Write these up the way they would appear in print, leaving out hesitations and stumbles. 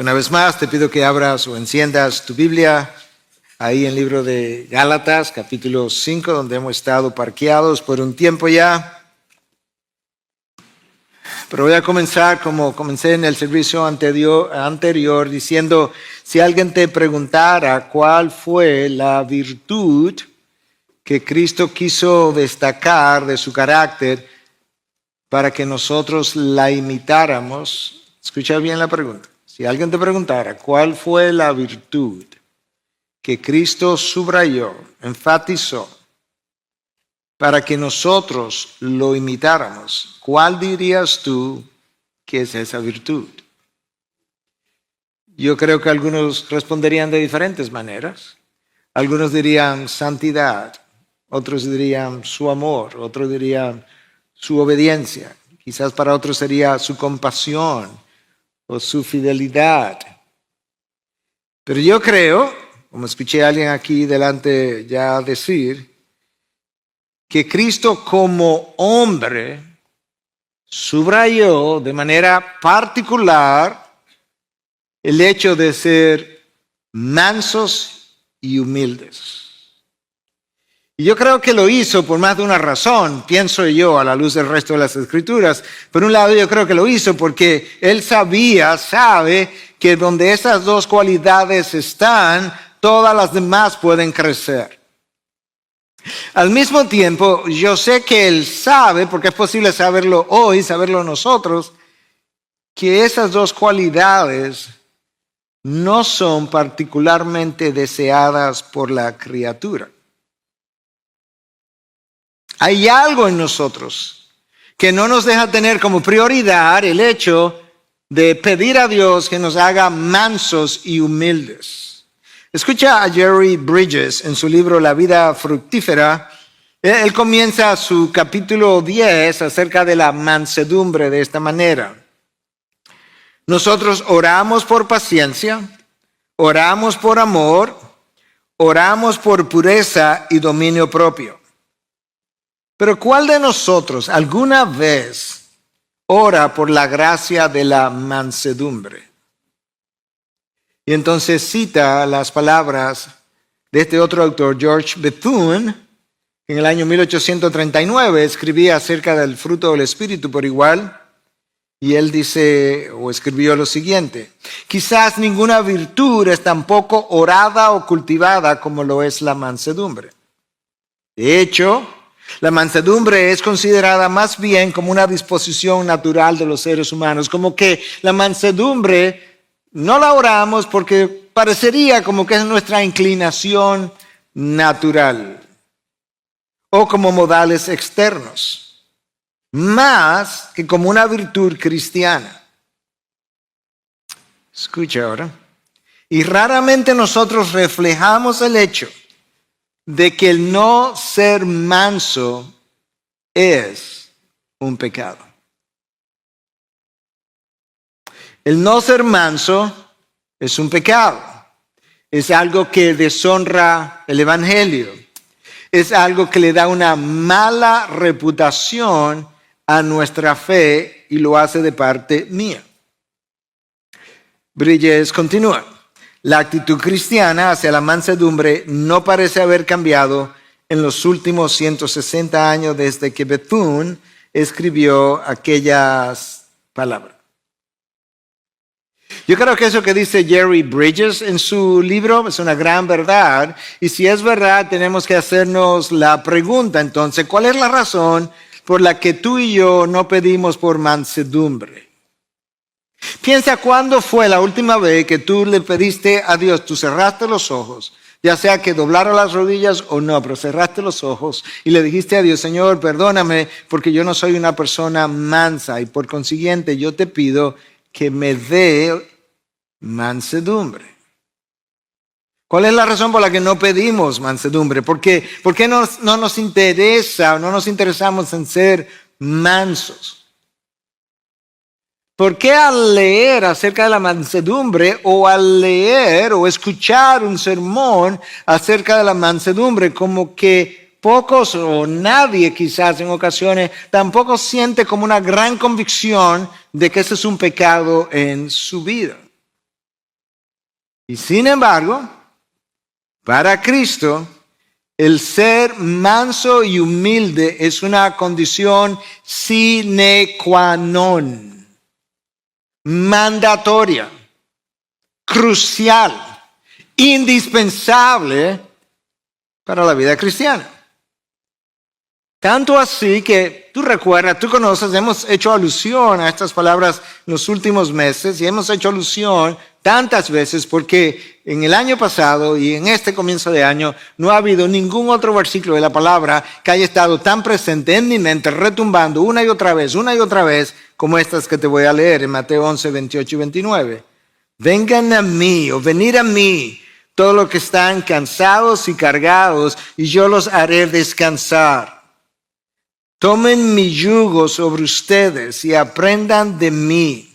Una vez más te pido que abras o enciendas tu Biblia ahí en el libro de Gálatas, capítulo 5, donde hemos estado parqueados por un tiempo ya. Pero voy a comenzar como comencé en el servicio anterior diciendo, si alguien te preguntara cuál fue la virtud que Cristo quiso destacar de su carácter para que nosotros la imitáramos, escucha bien la pregunta. Si alguien te preguntara cuál fue la virtud que Cristo subrayó, enfatizó, para que nosotros lo imitáramos, ¿cuál dirías tú que es esa virtud? Yo creo que algunos responderían de diferentes maneras. Algunos dirían santidad, otros dirían su amor, otros dirían su obediencia. Quizás para otros sería su compasión o su fidelidad. Pero yo creo, como escuché a alguien aquí delante ya decir, que Cristo como hombre subrayó de manera particular el hecho de ser mansos y humildes. Y yo creo que lo hizo por más de una razón, pienso yo, a la luz del resto de las Escrituras. Por un lado, yo creo que lo hizo porque él sabe que donde esas dos cualidades están, todas las demás pueden crecer. Al mismo tiempo, yo sé que él sabe, porque es posible saberlo hoy, saberlo nosotros, que esas dos cualidades no son particularmente deseadas por la criatura. Hay algo en nosotros que no nos deja tener como prioridad el hecho de pedir a Dios que nos haga mansos y humildes. Escucha a Jerry Bridges en su libro La vida fructífera. Él comienza su capítulo 10 acerca de la mansedumbre de esta manera. Nosotros oramos por paciencia, oramos por amor, oramos por pureza y dominio propio. Pero ¿cuál de nosotros alguna vez ora por la gracia de la mansedumbre? Y entonces cita las palabras de este otro autor, George Bethune, que en el año 1839 escribía acerca del fruto del Espíritu por igual. Y él dice, o escribió lo siguiente: quizás ninguna virtud es tan poco orada o cultivada como lo es la mansedumbre. De hecho, la mansedumbre es considerada más bien como una disposición natural de los seres humanos, como que la mansedumbre no la oramos porque parecería como que es nuestra inclinación natural o como modales externos, más que como una virtud cristiana. Escucha ahora. Y raramente nosotros reflejamos el hecho de que el no ser manso es un pecado. El no ser manso es un pecado. Es algo que deshonra el Evangelio. Es algo que le da una mala reputación a nuestra fe y lo hace de parte mía. Bridges continúa. La actitud cristiana hacia la mansedumbre no parece haber cambiado en los últimos 160 años desde que Bethune escribió aquellas palabras. Yo creo que eso que dice Jerry Bridges en su libro es una gran verdad. Y si es verdad, tenemos que hacernos la pregunta entonces, ¿cuál es la razón por la que tú y yo no pedimos por mansedumbre? Piensa cuándo fue la última vez que tú le pediste a Dios, tú cerraste los ojos, ya sea que doblara las rodillas o no, pero cerraste los ojos y le dijiste a Dios, Señor, perdóname porque yo no soy una persona mansa y por consiguiente yo te pido que me dé mansedumbre. ¿Cuál es la razón por la que no pedimos mansedumbre? ¿Por qué no nos interesa o no nos interesamos en ser mansos? ¿Por qué al leer acerca de la mansedumbre o al leer o escuchar un sermón acerca de la mansedumbre como que pocos o nadie quizás en ocasiones tampoco siente como una gran convicción de que ese es un pecado en su vida? Y sin embargo, para Cristo, el ser manso y humilde es una condición sine qua non, mandatoria, crucial, indispensable para la vida cristiana. Tanto así que tú recuerdas, tú conoces, hemos hecho alusión a estas palabras en los últimos meses y hemos hecho alusión tantas veces porque en el año pasado y en este comienzo de año no ha habido ningún otro versículo de la palabra que haya estado tan presente en mi mente, retumbando una y otra vez, como estas que te voy a leer en Mateo 11, 28 y 29. Vengan a mí o venid a mí todos los que están cansados y cargados y yo los haré descansar. Tomen mi yugo sobre ustedes y aprendan de mí,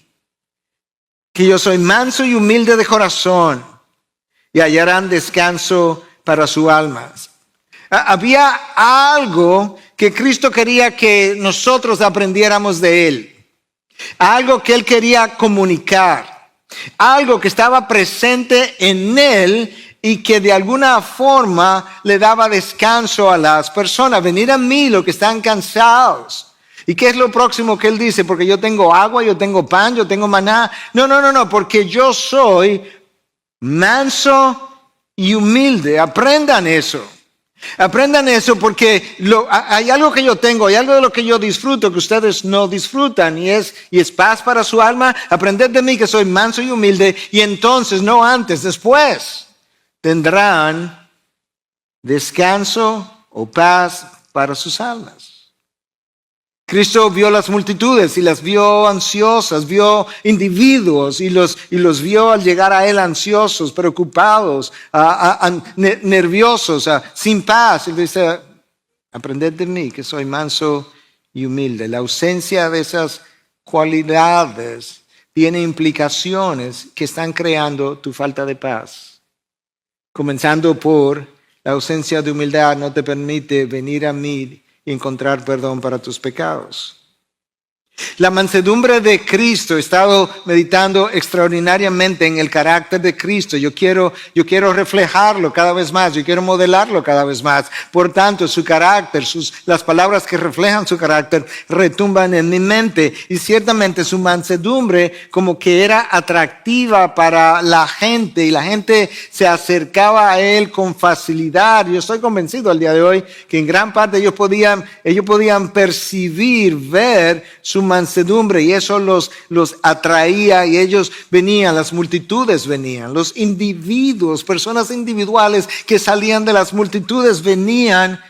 que yo soy manso y humilde de corazón, y hallarán descanso para sus almas. Había algo que Cristo quería que nosotros aprendiéramos de Él, algo que Él quería comunicar, algo que estaba presente en Él y que de alguna forma le daba descanso a las personas. Venid a mí los que están cansados. ¿Y qué es lo próximo que Él dice? Porque yo tengo agua, yo tengo pan, yo tengo maná. No, porque yo soy manso y humilde. Aprendan eso. Aprendan eso porque hay algo que yo tengo, hay algo de lo que yo disfruto que ustedes no disfrutan y es paz para su alma. Aprended de mí que soy manso y humilde y entonces, no antes, después tendrán descanso o paz para sus almas. Cristo vio las multitudes y las vio ansiosas, vio individuos y los vio al llegar a Él ansiosos, preocupados, nerviosos, sin paz. Él dice, aprended de mí que soy manso y humilde. La ausencia de esas cualidades tiene implicaciones que están creando tu falta de paz. Comenzando por la ausencia de humildad no te permite venir a mí y encontrar perdón para tus pecados. La mansedumbre de Cristo, he estado meditando extraordinariamente en el carácter de Cristo. Yo quiero reflejarlo cada vez más, yo quiero modelarlo cada vez más. Por tanto, su carácter, las palabras que reflejan su carácter retumban en mi mente. Y ciertamente su mansedumbre como que era atractiva para la gente y la gente se acercaba a Él con facilidad. Yo estoy convencido al día de hoy que en gran parte ellos podían percibir, ver su mansedumbre y eso los atraía y ellos venían, las multitudes venían, los individuos, personas individuales que salían de las multitudes venían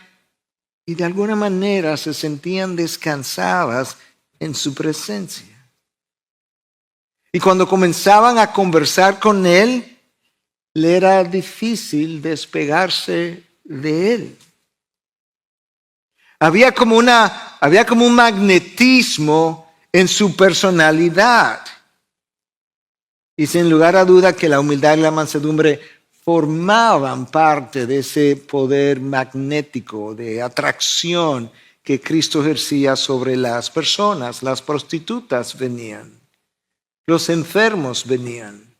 y de alguna manera se sentían descansadas en su presencia. Y cuando comenzaban a conversar con Él, le era difícil despegarse de Él. Había como un magnetismo en su personalidad. Y sin lugar a duda que la humildad y la mansedumbre formaban parte de ese poder magnético de atracción que Cristo ejercía sobre las personas. Las prostitutas venían, los enfermos venían,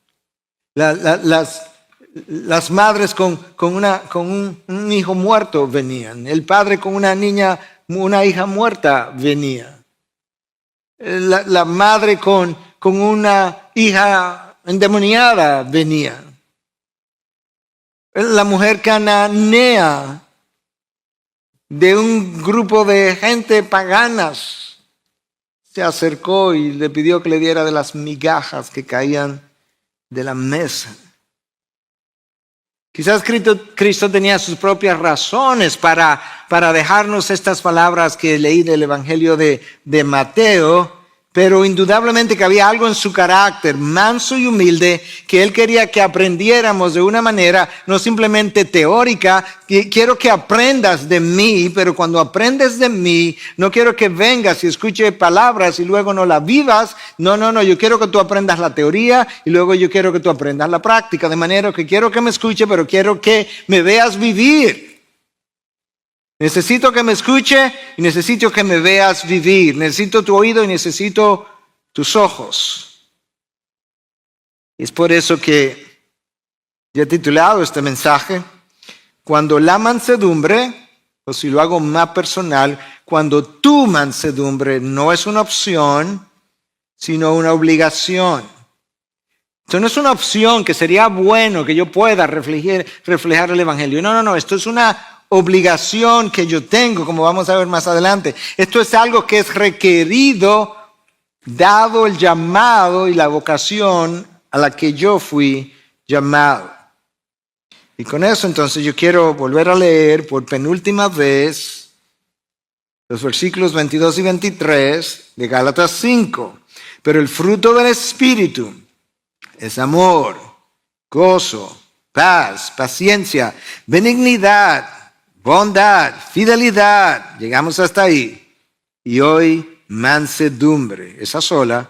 las madres con un hijo muerto venían. El padre con una hija muerta venía. La madre con una hija endemoniada venía. La mujer cananea de un grupo de gente paganas se acercó y le pidió que le diera de las migajas que caían de la mesa. Quizás Cristo tenía sus propias razones para dejarnos estas palabras que leí del Evangelio de Mateo, pero indudablemente que había algo en su carácter, manso y humilde, que Él quería que aprendiéramos de una manera no simplemente teórica. Quiero que aprendas de mí, pero cuando aprendes de mí, no quiero que vengas y escuches palabras y luego no las vivas. No, yo quiero que tú aprendas la teoría y luego yo quiero que tú aprendas la práctica, de manera que quiero que me escuche, pero quiero que me veas vivir. Necesito que me escuche y necesito que me veas vivir. Necesito tu oído y necesito tus ojos. Es por eso que Ya he titulado este mensaje, cuando la mansedumbre, o si lo hago más personal, cuando tu mansedumbre no es una opción, sino una obligación. Esto no es una opción que sería bueno que yo pueda reflejar el Evangelio. No. Esto es una obligación que yo tengo, como vamos a ver más adelante. Esto es algo que es requerido, dado el llamado y la vocación a la que yo fui llamado. Y con eso entonces yo quiero volver a leer por penúltima vez los versículos 22 y 23 de Gálatas 5. Pero el fruto del Espíritu es amor, gozo, paz, paciencia, benignidad, bondad, fidelidad. Llegamos hasta ahí. Y hoy mansedumbre, esa sola,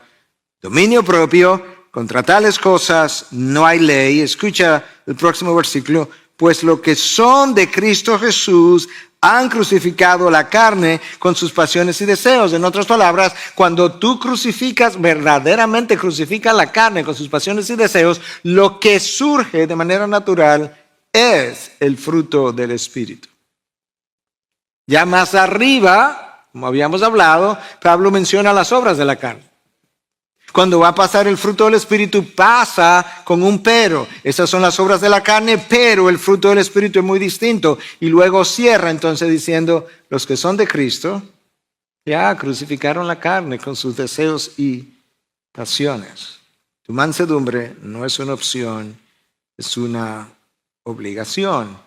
dominio propio. Contra tales cosas no hay ley. Escucha el próximo versículo. Pues lo que son de Cristo Jesús han crucificado la carne con sus pasiones y deseos. En otras palabras, cuando tú crucificas, verdaderamente crucificas la carne con sus pasiones y deseos, lo que surge de manera natural es el fruto del Espíritu. Ya más arriba, como habíamos hablado, Pablo menciona las obras de la carne. Cuando va a pasar el fruto del Espíritu, pasa con un pero. Esas son las obras de la carne, pero el fruto del Espíritu es muy distinto. Y luego cierra entonces diciendo, los que son de Cristo, ya crucificaron la carne con sus deseos y pasiones. Tu mansedumbre no es una opción, es una obligación.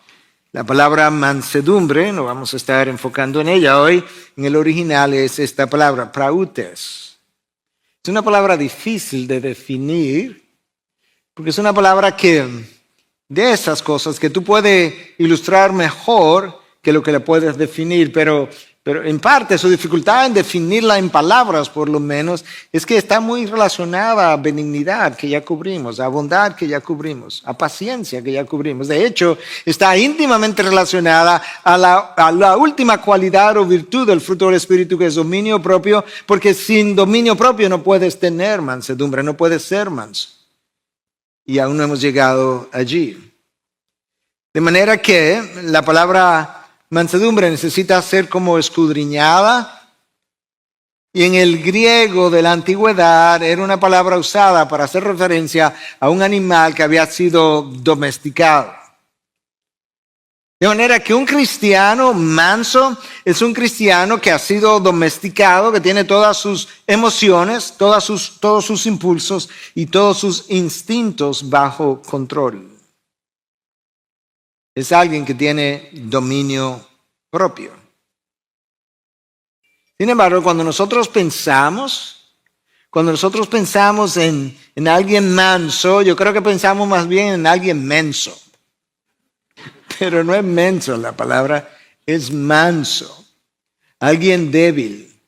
La palabra mansedumbre, no vamos a estar enfocando en ella hoy, en el original es esta palabra, prautes. Es una palabra difícil de definir, porque es una palabra que, de esas cosas que tú puedes ilustrar mejor que lo que le puedes definir, pero en parte su dificultad en definirla en palabras, por lo menos, es que está muy relacionada a benignidad, que ya cubrimos, a bondad, que ya cubrimos, a paciencia, que ya cubrimos. De hecho, está íntimamente relacionada a la última cualidad o virtud del fruto del Espíritu, que es dominio propio, porque sin dominio propio no puedes tener mansedumbre, no puedes ser manso. Y aún no hemos llegado allí. De manera que la palabra mansedumbre necesita ser como escudriñada, y en el griego de la antigüedad era una palabra usada para hacer referencia a un animal que había sido domesticado. De manera que un cristiano manso es un cristiano que ha sido domesticado, que tiene todas sus emociones, todos sus impulsos y todos sus instintos bajo control. Es alguien que tiene dominio propio. Sin embargo, cuando nosotros pensamos en alguien manso, yo creo que pensamos más bien en alguien menso. Pero no es menso, la palabra es manso. Alguien débil,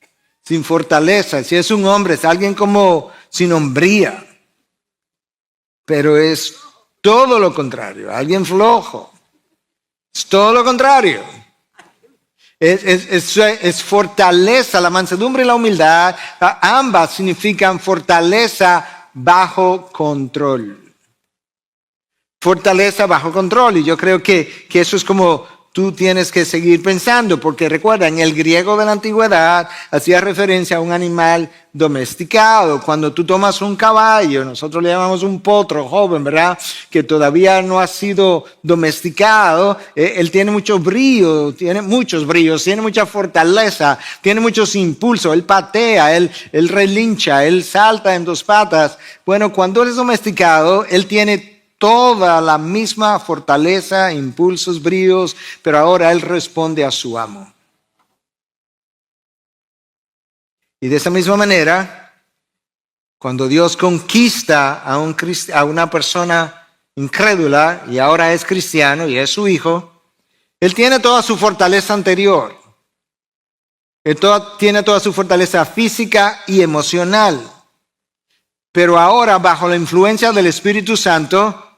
sin fortaleza. Si es un hombre, es alguien como sin hombría. Pero es todo lo contrario, alguien flojo. Es todo lo contrario. Es fortaleza, la mansedumbre y la humildad, ambas significan fortaleza bajo control. Fortaleza bajo control. Y yo creo que eso es como tú tienes que seguir pensando, porque recuerda, en el griego de la antigüedad hacía referencia a un animal domesticado. Cuando tú tomas un caballo, nosotros le llamamos un potro joven, ¿verdad? Que todavía no ha sido domesticado, él tiene muchos brillos, tiene mucha fortaleza, tiene muchos impulsos, él patea, él relincha, él salta en dos patas. Bueno, cuando él es domesticado, él tiene toda la misma fortaleza, impulsos, bríos, pero ahora él responde a su amo. Y de esa misma manera, cuando Dios conquista a una persona incrédula y ahora es cristiano y es su hijo, él tiene toda su fortaleza anterior. Él tiene toda su fortaleza física y emocional. Pero ahora, bajo la influencia del Espíritu Santo,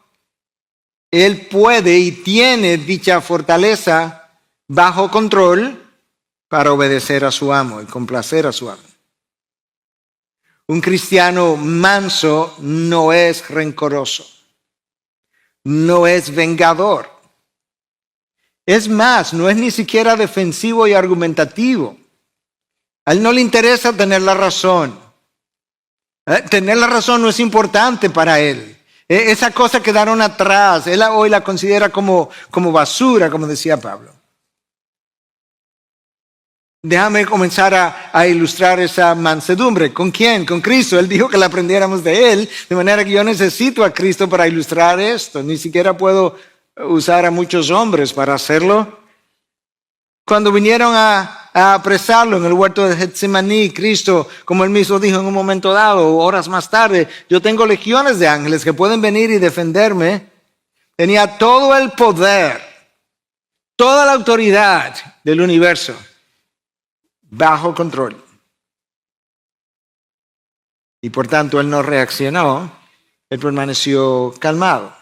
él puede y tiene dicha fortaleza bajo control para obedecer a su amo y complacer a su amo. Un cristiano manso no es rencoroso. no es vengador. Es más, no es ni siquiera defensivo y argumentativo. A él no le interesa tener la razón. Tener la razón no es importante para él. Esa cosa quedaron atrás. Él hoy la considera como basura, como decía Pablo. Déjame comenzar a ilustrar esa mansedumbre. ¿Con quién? Con Cristo. Él dijo que la aprendiéramos de Él. De manera que yo necesito a Cristo para ilustrar esto. Ni siquiera puedo usar a muchos hombres para hacerlo. Cuando vinieron a apresarlo en el huerto de Getsemaní, Cristo, como Él mismo dijo en un momento dado, horas más tarde, yo tengo legiones de ángeles que pueden venir y defenderme. Tenía todo el poder, toda la autoridad del universo bajo control. Y por tanto Él no reaccionó, Él permaneció calmado.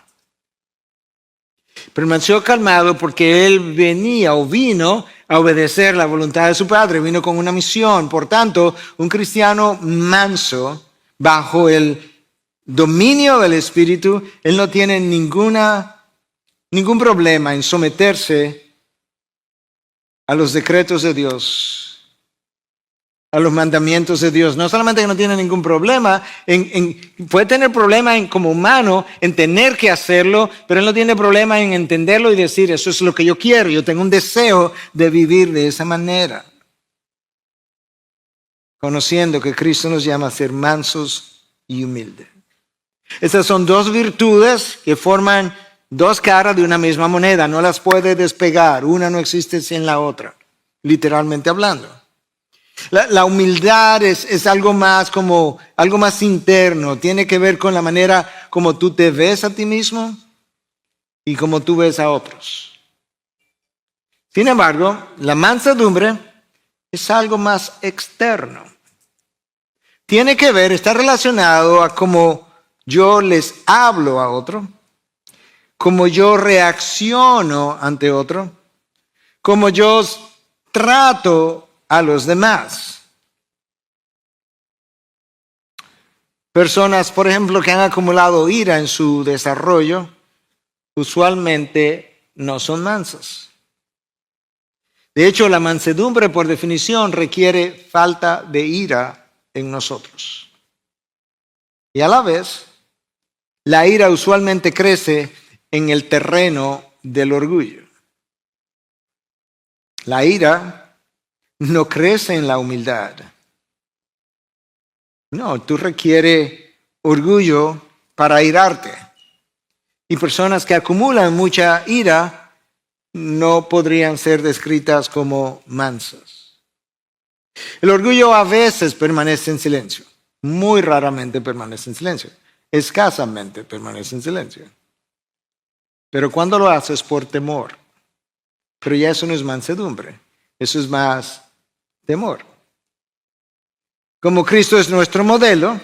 Permaneció calmado porque Él vino a obedecer la voluntad de su Padre, vino con una misión. Por tanto, un cristiano manso, bajo el dominio del Espíritu, Él no tiene ningún problema en someterse a los decretos de Dios, a los mandamientos de Dios. No solamente que no tiene ningún problema, puede tener problema como humano en tener que hacerlo, pero él no tiene problema en entenderlo y decir, eso es lo que yo quiero, yo tengo un deseo de vivir de esa manera. Conociendo que Cristo nos llama a ser mansos y humildes. Estas son dos virtudes que forman dos caras de una misma moneda, no las puede despegar, una no existe sin la otra, literalmente hablando. La humildad es algo más algo más interno, tiene que ver con la manera como tú te ves a ti mismo y como tú ves a otros. Sin embargo, la mansedumbre es algo más externo. Tiene que ver, está relacionado a cómo yo les hablo a otro, cómo yo reacciono ante otro, cómo yo trato a los demás. Personas, por ejemplo, que han acumulado ira en su desarrollo, usualmente no son mansas. De hecho, la mansedumbre, por definición, requiere falta de ira en nosotros. Y a la vez, la ira usualmente crece en el terreno del orgullo. La ira no crece en la humildad. No, tú requieres orgullo para irarte. Y personas que acumulan mucha ira no podrían ser descritas como mansas. El orgullo a veces permanece en silencio. Muy raramente permanece en silencio. Escasamente permanece en silencio. Pero cuando lo haces por temor. Pero ya eso no es mansedumbre. Eso es más temor. Como Cristo es nuestro modelo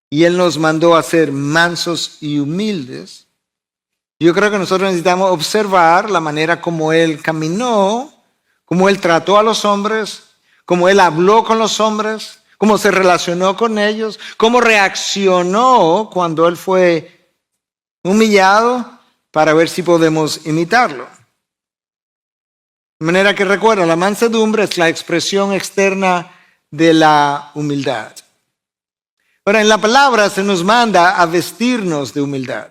y Él nos mandó a ser mansos y humildes, yo creo que nosotros necesitamos observar la manera como Él caminó, cómo Él trató a los hombres, cómo Él habló con los hombres, cómo se relacionó con ellos, cómo reaccionó cuando Él fue humillado, para ver si podemos imitarlo. De manera que recuerda, la mansedumbre es la expresión externa de la humildad. Ahora, en la palabra se nos manda a vestirnos de humildad.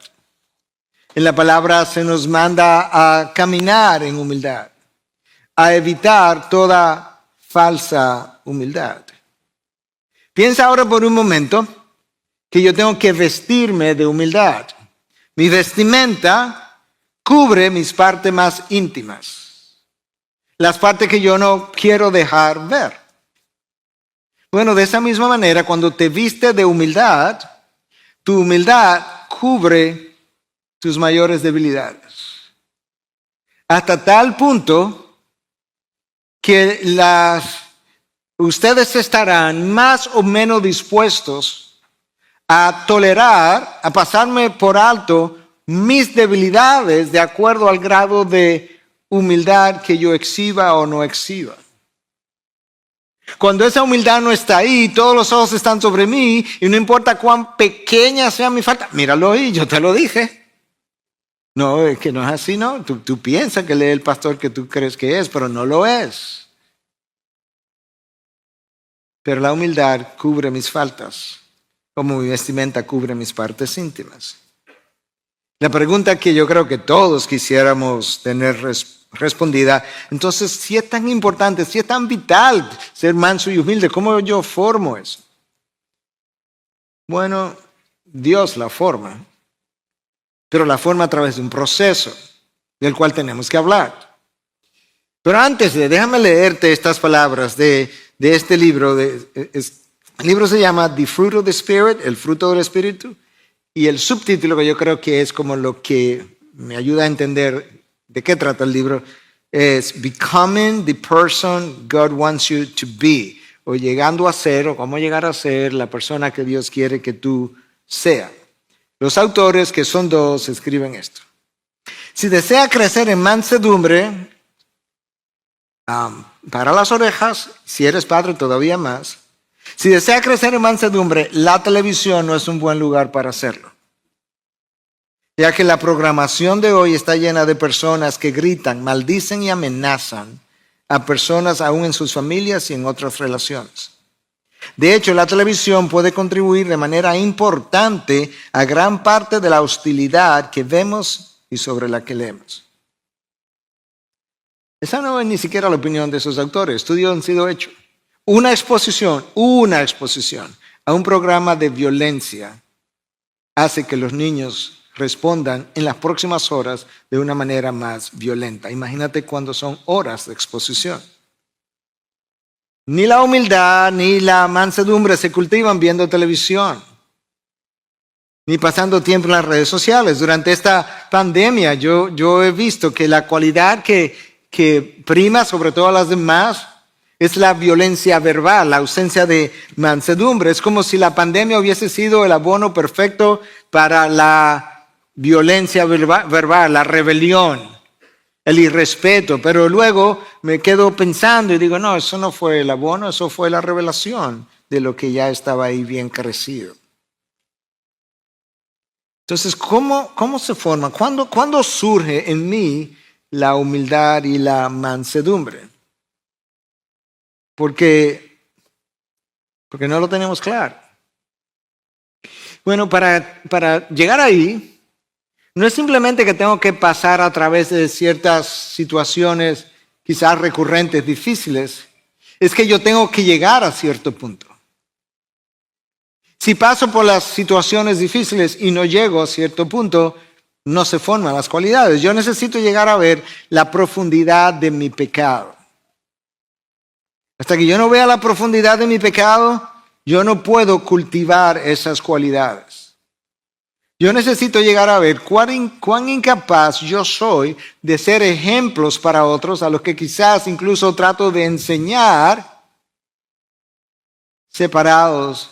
En la palabra se nos manda a caminar en humildad, a evitar toda falsa humildad. Piensa ahora por un momento que yo tengo que vestirme de humildad. Mi vestimenta cubre mis partes más íntimas. Las partes que yo no quiero dejar ver. Bueno, de esa misma manera, cuando te vistes de humildad, tu humildad cubre tus mayores debilidades. Hasta tal punto que ustedes estarán más o menos dispuestos a tolerar, a pasarme por alto mis debilidades de acuerdo al grado de humildad que yo exhiba o no exhiba. Cuando esa humildad no está ahí, todos los ojos están sobre mí y no importa cuán pequeña sea mi falta, míralo ahí, yo te lo dije. No, es que no es así, ¿no? Tú piensas que él es el pastor que tú crees que es, pero no lo es. Pero la humildad cubre mis faltas, como mi vestimenta cubre mis partes íntimas. La pregunta que yo creo que todos quisiéramos tener respondida, entonces, si es tan importante, si es tan vital ser manso y humilde, ¿cómo yo formo eso? Bueno, Dios la forma, pero la forma a través de un proceso del cual tenemos que hablar. Pero antes déjame leerte estas palabras de este libro. El libro se llama The Fruit of the Spirit, el fruto del Espíritu, y el subtítulo que yo creo que es como lo que me ayuda a entender de qué trata el libro es Becoming the Person God Wants You to Be, o llegando a ser, o cómo llegar a ser la persona que Dios quiere que tú seas. Los autores, que son dos, escriben esto. Si desea crecer en mansedumbre, para las orejas, si eres padre todavía más. Si desea crecer en mansedumbre, la televisión no es un buen lugar para hacerlo. Ya que la programación de hoy está llena de personas que gritan, maldicen y amenazan a personas aún en sus familias y en otras relaciones. De hecho, la televisión puede contribuir de manera importante a gran parte de la hostilidad que vemos y sobre la que leemos. Esa no es ni siquiera la opinión de esos autores. Estudios han sido hechos. Una exposición a un programa de violencia hace que los niños respondan en las próximas horas de una manera más violenta. Imagínate cuando son horas de exposición. Ni la humildad ni la mansedumbre se cultivan viendo televisión, ni pasando tiempo en las redes sociales. Durante esta pandemia yo he visto que la cualidad que prima sobre todas las demás es la violencia verbal, la ausencia de mansedumbre. Es como si la pandemia hubiese sido el abono perfecto para la violencia verbal, la rebelión, el irrespeto. Pero luego me quedo pensando y digo, no, eso no fue el abono, eso fue la revelación de lo que ya estaba ahí bien crecido. Entonces, ¿cómo se forma? ¿Cuándo surge en mí la humildad y la mansedumbre? Porque no lo tenemos claro. Bueno, para llegar ahí, no es simplemente que tengo que pasar a través de ciertas situaciones quizás recurrentes, difíciles, es que yo tengo que llegar a cierto punto. Si paso por las situaciones difíciles y no llego a cierto punto, no se forman las cualidades. Yo necesito llegar a ver la profundidad de mi pecado. Hasta que yo no vea la profundidad de mi pecado, yo no puedo cultivar esas cualidades. Yo necesito llegar a ver cuán incapaz yo soy de ser ejemplos para otros, a los que quizás incluso trato de enseñar separados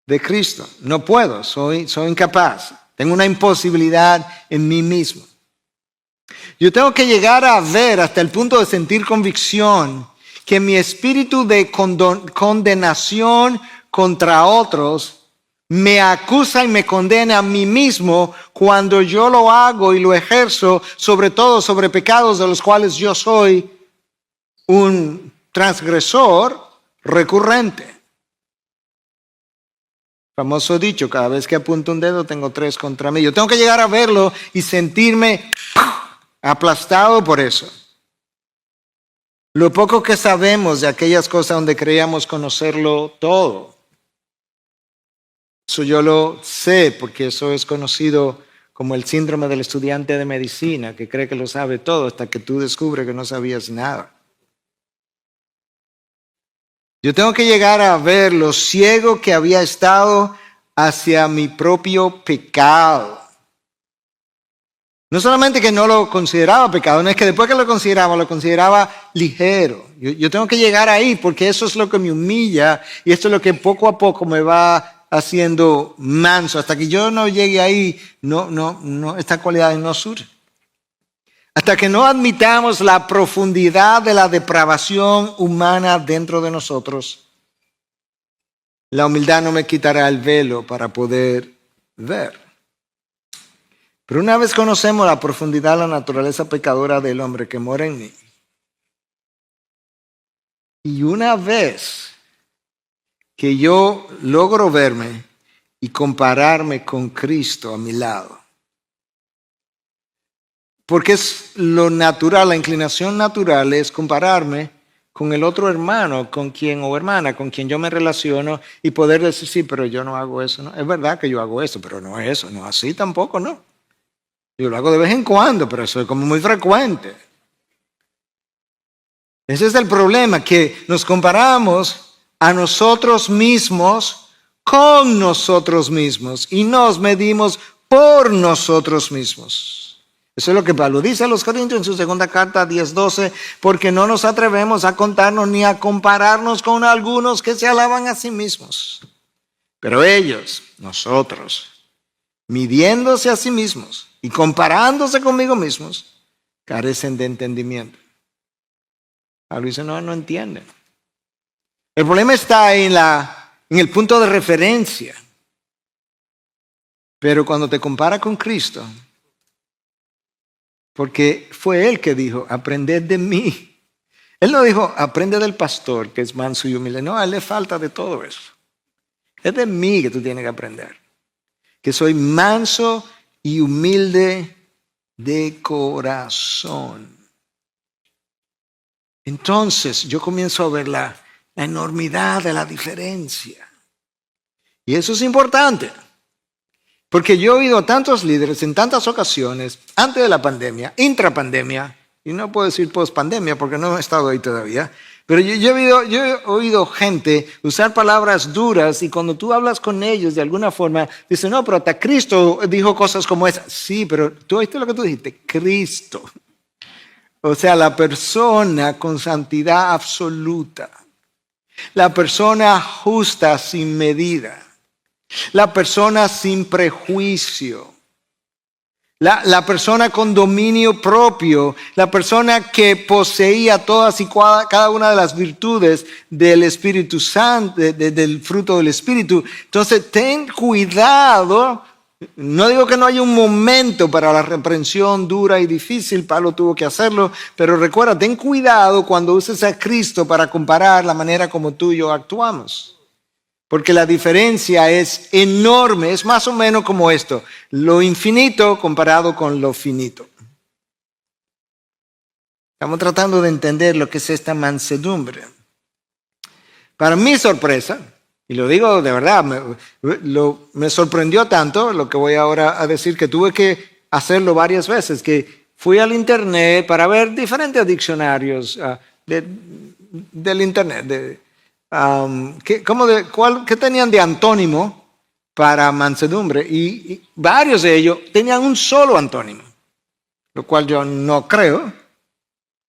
de Cristo. No puedo, soy incapaz. Tengo una imposibilidad en mí mismo. Yo tengo que llegar a ver hasta el punto de sentir convicción que mi espíritu de condenación contra otros me acusa y me condena a mí mismo cuando yo lo hago y lo ejerzo, sobre todo sobre pecados de los cuales yo soy un transgresor recurrente. Famoso dicho, cada vez que apunto un dedo tengo 3 contra mí. Yo tengo que llegar a verlo y sentirme aplastado por eso. Lo poco que sabemos de aquellas cosas donde creíamos conocerlo todo. Eso yo lo sé porque eso es conocido como el síndrome del estudiante de medicina, que cree que lo sabe todo hasta que tú descubres que no sabías nada. Yo tengo que llegar a ver lo ciego que había estado hacia mi propio pecado. No solamente que no lo consideraba pecado, no es que después que lo consideraba ligero. Yo tengo que llegar ahí porque eso es lo que me humilla y esto es lo que poco a poco me va haciendo manso. Hasta que yo no llegue ahí, esta cualidad no surge. Hasta que no admitamos la profundidad de la depravación humana dentro de nosotros, la humildad no me quitará el velo para poder ver. Pero una vez conocemos la profundidad, la naturaleza pecadora del hombre que mora en mí, y una vez que yo logro verme y compararme con Cristo a mi lado, porque es lo natural, la inclinación natural es compararme con el otro hermano, con quien o hermana, con quien yo me relaciono y poder decir, sí, pero yo no hago eso, ¿no? Es verdad que yo hago eso, pero no es eso, no así tampoco, ¿no? Yo lo hago de vez en cuando, pero eso es como muy frecuente. Ese es el problema, que nos comparamos a nosotros mismos con nosotros mismos y nos medimos por nosotros mismos. Eso es lo que Pablo dice a los Corintios en su segunda carta 10:12, porque no nos atrevemos a contarnos ni a compararnos con algunos que se alaban a sí mismos. Pero ellos, nosotros, midiéndose a sí mismos y comparándose conmigo mismos, carecen de entendimiento. Pablo dice, no entienden. El problema está en el punto de referencia. Pero cuando te compara con Cristo, porque fue Él que dijo, aprended de mí. Él no dijo, aprende del pastor, que es manso y humilde. No, a él le falta de todo eso. Es de mí que tú tienes que aprender. Que soy manso y humilde de corazón. Entonces yo comienzo a ver la enormidad de la diferencia. Y eso es importante. Porque yo he oído tantos líderes en tantas ocasiones, antes de la pandemia, intrapandemia, y no puedo decir post-pandemia porque no he estado ahí todavía, pero yo he oído gente usar palabras duras y cuando tú hablas con ellos de alguna forma, dicen, no, pero hasta Cristo dijo cosas como esas. Sí, pero tú oíste lo que tú dijiste, Cristo. O sea, la persona con santidad absoluta, la persona justa sin medida. La persona sin prejuicio, la persona con dominio propio, la persona que poseía todas y cada una de las virtudes del Espíritu Santo, del fruto del Espíritu. Entonces, ten cuidado. No digo que no haya un momento para la reprensión dura y difícil, Pablo tuvo que hacerlo, pero recuerda, ten cuidado cuando uses a Cristo para comparar la manera como tú y yo actuamos. Porque la diferencia es enorme, es más o menos como esto, lo infinito comparado con lo finito. Estamos tratando de entender lo que es esta mansedumbre. Para mi sorpresa, y lo digo de verdad, me sorprendió tanto lo que voy ahora a decir, que tuve que hacerlo varias veces, que fui al internet para ver diferentes diccionarios del internet, ¿qué tenían de antónimo para mansedumbre? Y varios de ellos tenían un solo antónimo, lo cual yo no creo,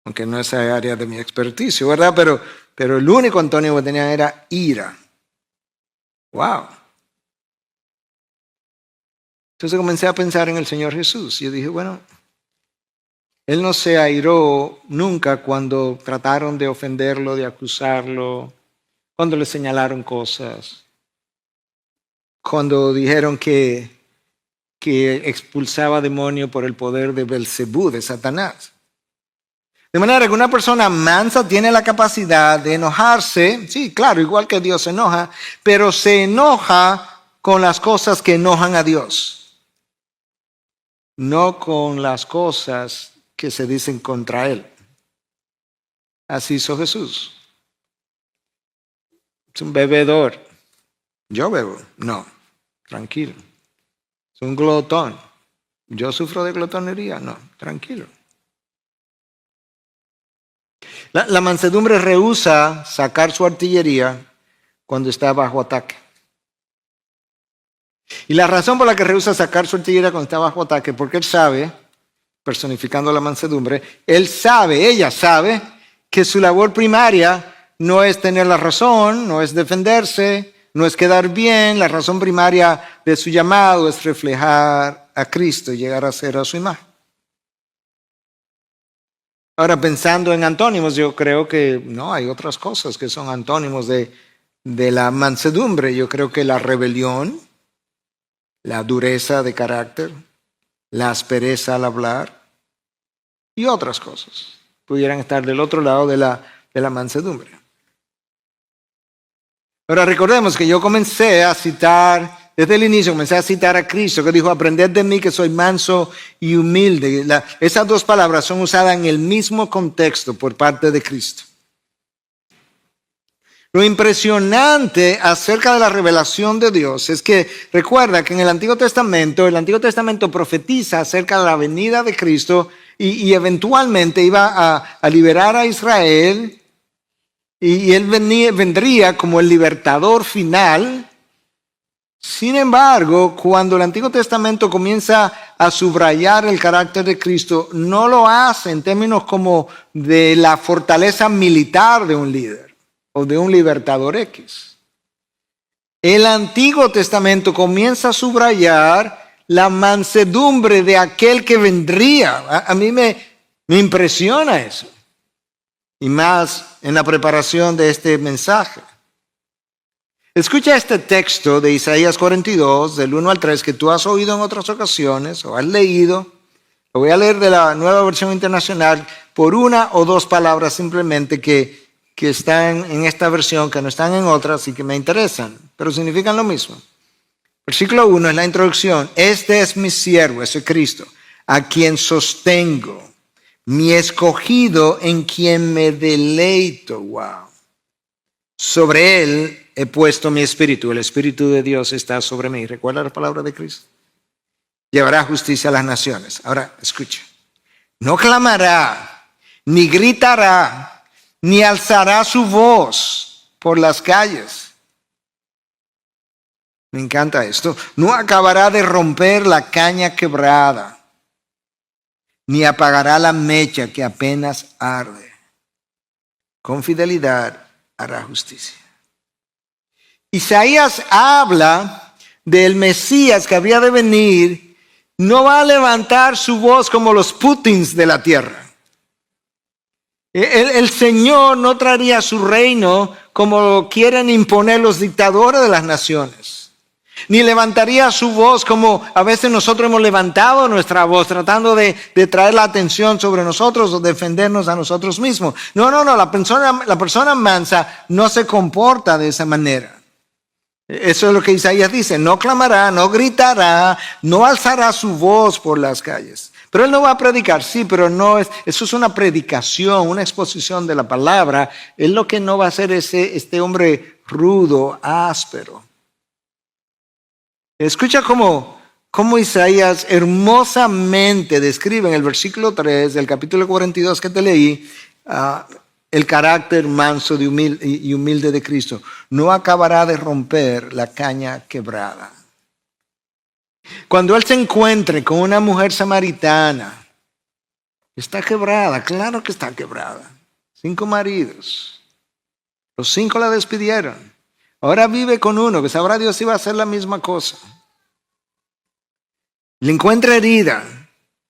aunque no es área de mi experticio, ¿verdad? Pero el único antónimo que tenían era ira. ¡Wow! Entonces comencé a pensar en el Señor Jesús y yo dije, bueno, Él no se airó nunca cuando trataron de ofenderlo, de acusarlo, cuando le señalaron cosas, cuando dijeron que expulsaba demonio por el poder de Belcebú, de Satanás. De manera que una persona mansa tiene la capacidad de enojarse, sí, claro, igual que Dios se enoja, pero se enoja con las cosas que enojan a Dios, no con las cosas que se dicen contra Él. Así hizo Jesús. Es un bebedor. Yo bebo. No, tranquilo. Es un glotón. Yo sufro de glotonería. No, tranquilo. La mansedumbre rehúsa sacar su artillería cuando está bajo ataque. Y la razón por la que rehúsa sacar su artillería cuando está bajo ataque, porque él sabe, personificando la mansedumbre, ella sabe que su labor primaria no es tener la razón, no es defenderse, no es quedar bien. La razón primaria de su llamado es reflejar a Cristo y llegar a ser a su imagen. Ahora, pensando en antónimos, yo creo que no, hay otras cosas que son antónimos de la mansedumbre. Yo creo que la rebelión, la dureza de carácter, la aspereza al hablar y otras cosas. Pudieran estar del otro lado de la mansedumbre. Ahora recordemos que yo comencé a citar, desde el inicio comencé a citar a Cristo, que dijo, aprended de mí que soy manso y humilde. Esas dos palabras son usadas en el mismo contexto por parte de Cristo. Lo impresionante acerca de la revelación de Dios es que recuerda que en el Antiguo Testamento profetiza acerca de la venida de Cristo y eventualmente iba a liberar a Israel y él vendría como el libertador final. Sin embargo, cuando el Antiguo Testamento comienza a subrayar el carácter de Cristo, no lo hace en términos como de la fortaleza militar de un líder o de un libertador X. El Antiguo Testamento comienza a subrayar la mansedumbre de aquel que vendría. A mí me impresiona eso. Y más en la preparación de este mensaje. Escucha este texto de Isaías 42, del 1 al 3, que tú has oído en otras ocasiones o has leído. Lo voy a leer de la Nueva Versión Internacional por una o dos palabras simplemente que están en esta versión, que no están en otras y que me interesan, pero significan lo mismo. Versículo 1 es la introducción. Este es mi siervo, ese Cristo, a quien sostengo, mi escogido en quien me deleito. Wow. Sobre él he puesto mi espíritu. El espíritu de Dios está sobre mí. ¿Recuerda la palabra de Cristo? Llevará justicia a las naciones. Ahora, escucha. No clamará, ni gritará, ni alzará su voz por las calles. Me encanta esto. No acabará de romper la caña quebrada, ni apagará la mecha que apenas arde. Con fidelidad hará justicia. Isaías habla del Mesías que habría de venir. No va a levantar su voz como los Putins de la tierra. El Señor no traería su reino como quieren imponer los dictadores de las naciones. Ni levantaría su voz como a veces nosotros hemos levantado nuestra voz tratando de traer la atención sobre nosotros o defendernos a nosotros mismos. No, la persona mansa no se comporta de esa manera. Eso es lo que Isaías dice, no clamará, no gritará, no alzará su voz por las calles. Pero él no va a predicar, sí, pero no es, eso es una predicación, una exposición de la palabra. Él lo que no va a hacer es este hombre rudo, áspero. Escucha cómo Isaías hermosamente describe en el versículo 3 del capítulo 42 que te leí, el carácter manso y humilde de Cristo. No acabará de romper la caña quebrada. Cuando él se encuentre con una mujer samaritana, está quebrada, claro que está quebrada. 5 maridos, los 5 la despidieron. Ahora vive con uno, que sabrá Dios si va a hacer la misma cosa. Le encuentra herida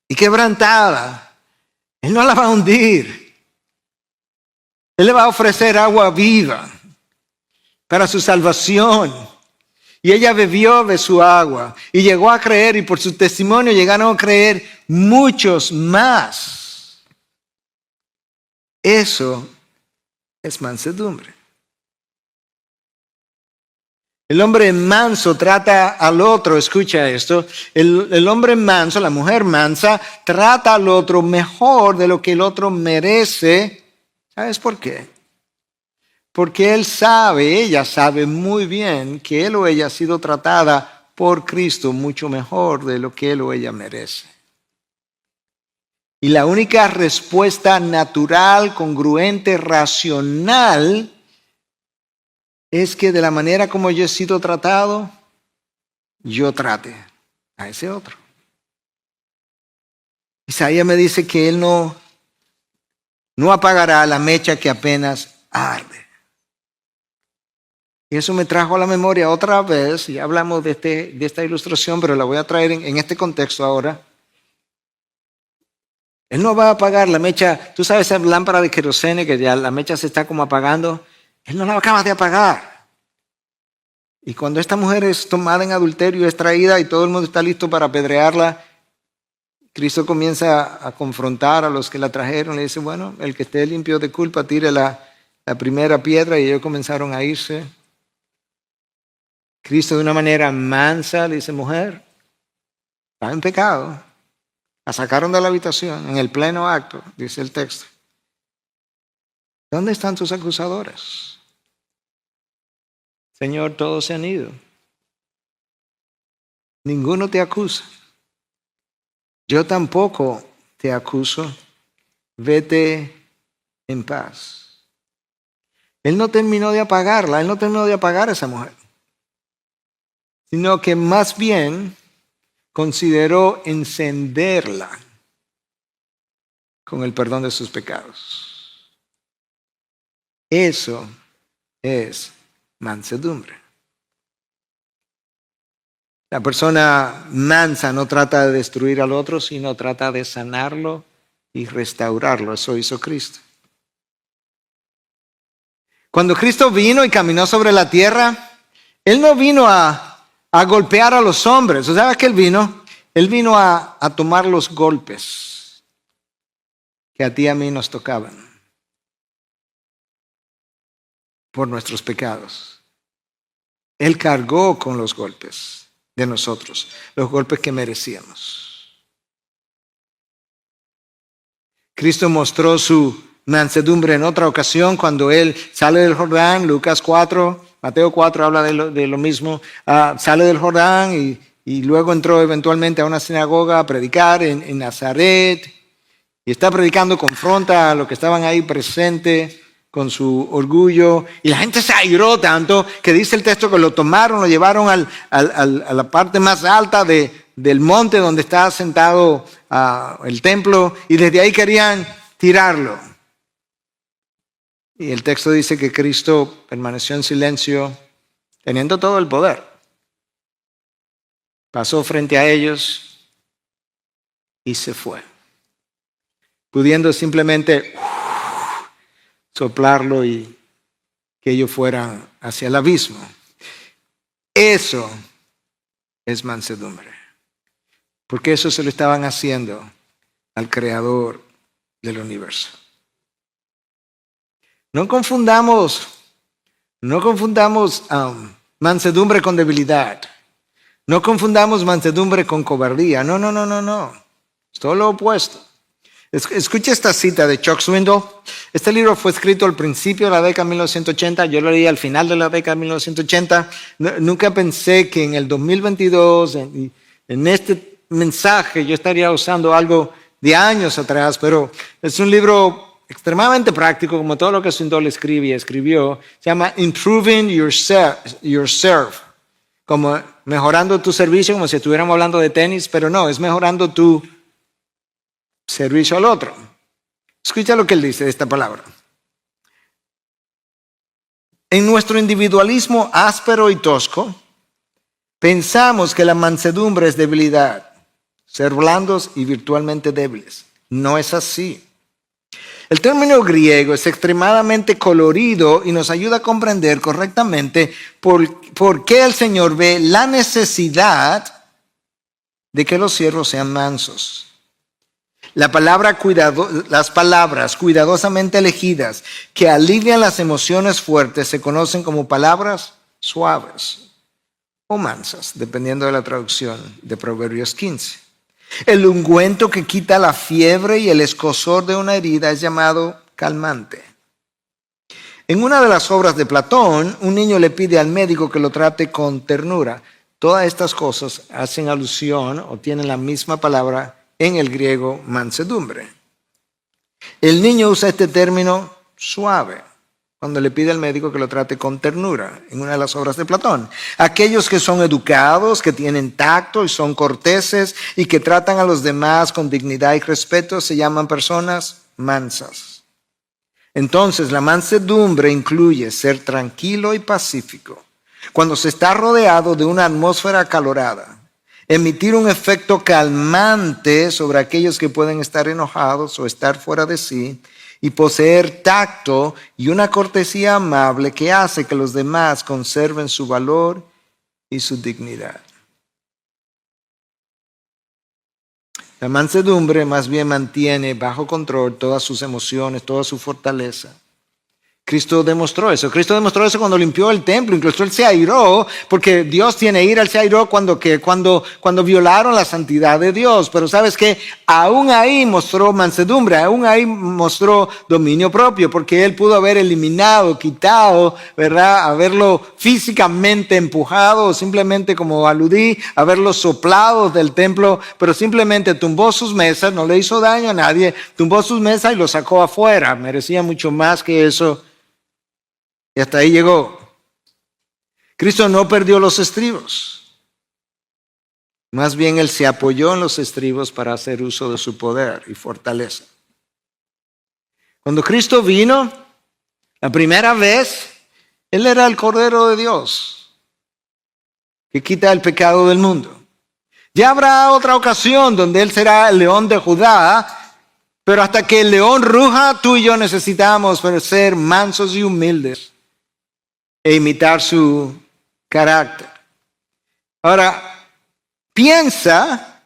y quebrantada. Él no la va a hundir. Él le va a ofrecer agua viva para su salvación. Y ella bebió de su agua y llegó a creer, y por su testimonio llegaron a creer muchos más. Eso es mansedumbre. El hombre manso trata al otro, escucha esto, el hombre manso, la mujer mansa, trata al otro mejor de lo que el otro merece. ¿Sabes por qué? Porque ella sabe muy bien que él o ella ha sido tratada por Cristo mucho mejor de lo que él o ella merece. Y la única respuesta natural, congruente, racional, es que de la manera como yo he sido tratado, yo trate a ese otro. Isaías me dice que él no apagará la mecha que apenas arde. Y eso me trajo a la memoria otra vez, ya hablamos de esta ilustración, pero la voy a traer en este contexto ahora. Él no va a apagar la mecha, tú sabes esa lámpara de querosene que ya la mecha se está como apagando, él no la acaba de apagar. Y cuando esta mujer es tomada en adulterio, es traída y todo el mundo está listo para apedrearla, Cristo comienza a confrontar a los que la trajeron. Le dice, bueno, el que esté limpio de culpa, tire la primera piedra, y ellos comenzaron a irse. Cristo de una manera mansa le dice, mujer, está en pecado. La sacaron de la habitación en el pleno acto, dice el texto. ¿Dónde están tus acusadores? Señor, todos se han ido. Ninguno te acusa. Yo tampoco te acuso. Vete en paz. Él no terminó de apagarla, él no terminó de apagar a esa mujer, sino que más bien consideró encenderla con el perdón de sus pecados. Eso es mansedumbre. La persona mansa no trata de destruir al otro, sino trata de sanarlo y restaurarlo. Eso hizo Cristo. Cuando Cristo vino y caminó sobre la tierra, Él no vino a golpear a los hombres. ¿O sabes qué Él vino? Él vino a tomar los golpes que a ti y a mí nos tocaban por nuestros pecados. Él cargó con los golpes de nosotros, los golpes que merecíamos. Cristo mostró su mansedumbre en otra ocasión cuando Él sale del Jordán. Lucas 4, Mateo 4 habla de lo mismo. Sale del Jordán y luego entró eventualmente a una sinagoga a predicar en Nazaret. Y está predicando, confronta a los que estaban ahí presentes con su orgullo, y la gente se airó tanto que dice el texto que lo tomaron, lo llevaron a la parte más alta del monte donde estaba sentado el templo, y desde ahí querían tirarlo. Y el texto dice que Cristo permaneció en silencio, teniendo todo el poder. Pasó frente a ellos y se fue, pudiendo simplemente soplarlo y que ellos fueran hacia el abismo. Eso es mansedumbre, porque eso se lo estaban haciendo al Creador del universo. No confundamos mansedumbre con debilidad. No confundamos mansedumbre con cobardía. No. Es todo lo opuesto. Escucha esta cita de Chuck Swindoll. Este libro fue escrito al principio de la década de 1980. Yo lo leí al final de la década de 1980. Nunca pensé que en el 2022, en este mensaje, yo estaría usando algo de años atrás, pero es un libro extremadamente práctico, como todo lo que Swindoll escribió. Se llama Improving Yourself, como mejorando tu servicio, como si estuviéramos hablando de tenis, pero no, es mejorando tu servicio al otro. Escucha lo que él dice de esta palabra. En nuestro individualismo áspero y tosco, pensamos que la mansedumbre es debilidad, ser blandos y virtualmente débiles. No es así. El término griego es extremadamente colorido y nos ayuda a comprender correctamente por qué el Señor ve la necesidad de que los siervos sean mansos. Las palabras cuidadosamente elegidas que alivian las emociones fuertes se conocen como palabras suaves o mansas, dependiendo de la traducción de Proverbios 15. El ungüento que quita la fiebre y el escozor de una herida es llamado calmante. En una de las obras de Platón, un niño le pide al médico que lo trate con ternura. Todas estas cosas hacen alusión o tienen la misma palabra en el griego mansedumbre. El niño usa este término suave cuando le pide al médico que lo trate con ternura, en una de las obras de Platón. Aquellos que son educados, que tienen tacto y son corteses y que tratan a los demás con dignidad y respeto se llaman personas mansas. Entonces, la mansedumbre incluye ser tranquilo y pacífico. Cuando se está rodeado de una atmósfera acalorada, emitir un efecto calmante sobre aquellos que pueden estar enojados o estar fuera de sí, y poseer tacto y una cortesía amable que hace que los demás conserven su valor y su dignidad. La mansedumbre más bien mantiene bajo control todas sus emociones, toda su fortaleza. Cristo demostró eso. Cristo demostró eso cuando limpió el templo. Incluso Él se airó, porque Dios tiene ira. Él se airó cuando violaron la santidad de Dios. Pero ¿sabes qué? Aún ahí mostró mansedumbre, aún ahí mostró dominio propio, porque Él pudo haber eliminado, quitado, ¿verdad? Haberlo físicamente empujado, o simplemente, como aludí, haberlo soplado del templo, pero simplemente tumbó sus mesas, no le hizo daño a nadie, tumbó sus mesas y lo sacó afuera. Merecía mucho más que eso. Y hasta ahí llegó. Cristo no perdió los estribos. Más bien Él se apoyó en los estribos para hacer uso de su poder y fortaleza. Cuando Cristo vino, la primera vez, Él era el Cordero de Dios, que quita el pecado del mundo. Ya habrá otra ocasión donde Él será el león de Judá, pero hasta que el león ruja, tú y yo necesitamos ser mansos y humildes e imitar su carácter. Ahora, piensa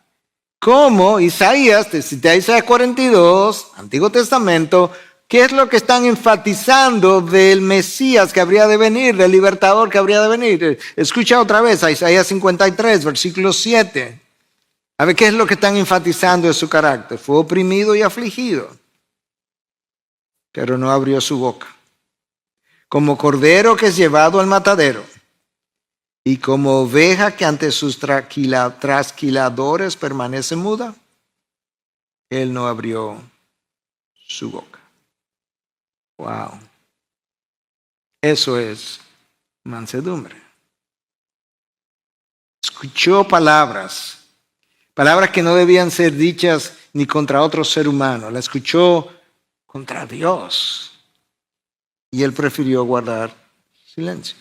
cómo Isaías, te cité Isaías 42, Antiguo Testamento, ¿qué es lo que están enfatizando del Mesías que habría de venir, del libertador que habría de venir? Escucha otra vez a Isaías 53, versículo 7. A ver qué es lo que están enfatizando de su carácter. Fue oprimido y afligido, pero no abrió su boca. Como cordero que es llevado al matadero, y como oveja que ante sus trasquiladores permanece muda, Él no abrió su boca. Wow. Eso es mansedumbre. Escuchó palabras que no debían ser dichas ni contra otro ser humano. La escuchó contra Dios. Y Él prefirió guardar silencio.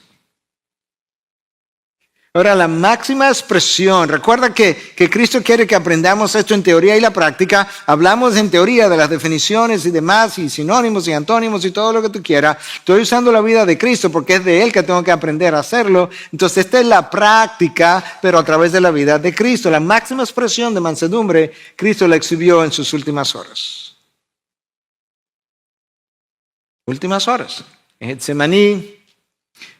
Ahora, la máxima expresión, recuerda que Cristo quiere que aprendamos esto en teoría y la práctica. Hablamos en teoría de las definiciones y demás, y sinónimos y antónimos y todo lo que tú quieras. Estoy usando la vida de Cristo porque es de Él que tengo que aprender a hacerlo. Entonces, esta es la práctica, pero a través de la vida de Cristo. La máxima expresión de mansedumbre, Cristo la exhibió en sus últimas horas. Últimas horas. En Getsemaní,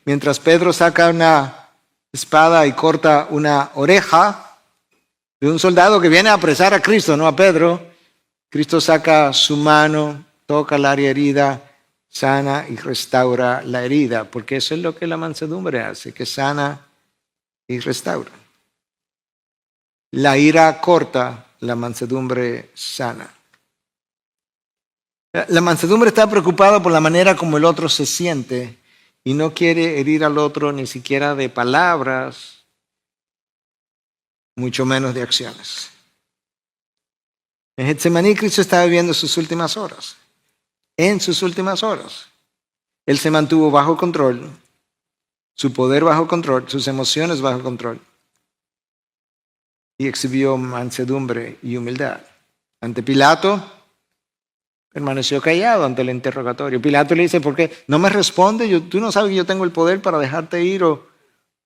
mientras Pedro saca una espada y corta una oreja de un soldado que viene a apresar a Cristo, no a Pedro. Cristo saca su mano, toca el área herida, sana y restaura la herida, porque eso es lo que la mansedumbre hace, que sana y restaura. La ira corta, la mansedumbre sana. La mansedumbre está preocupada por la manera como el otro se siente y no quiere herir al otro ni siquiera de palabras, mucho menos de acciones. En Getsemaní, Cristo estaba viviendo sus últimas horas. En sus últimas horas. Él se mantuvo bajo control, su poder bajo control, sus emociones bajo control. Y exhibió mansedumbre y humildad. Ante Pilato, permaneció callado ante el interrogatorio. Pilato le dice, ¿por qué no me responde? Tú no sabes que yo tengo el poder para dejarte ir o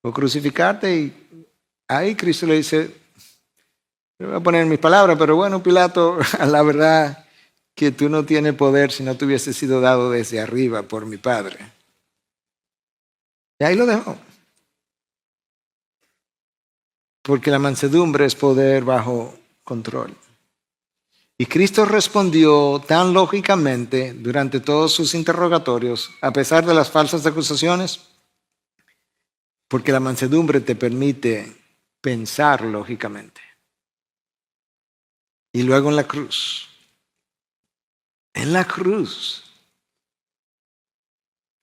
crucificarte. Y ahí Cristo le dice, le voy a poner mis palabras, pero bueno, Pilato, la verdad que tú no tienes poder si no te hubiese sido dado desde arriba por mi Padre. Y ahí lo dejó. Porque la mansedumbre es poder bajo control. Y Cristo respondió tan lógicamente durante todos sus interrogatorios, a pesar de las falsas acusaciones, porque la mansedumbre te permite pensar lógicamente. Y luego en la cruz,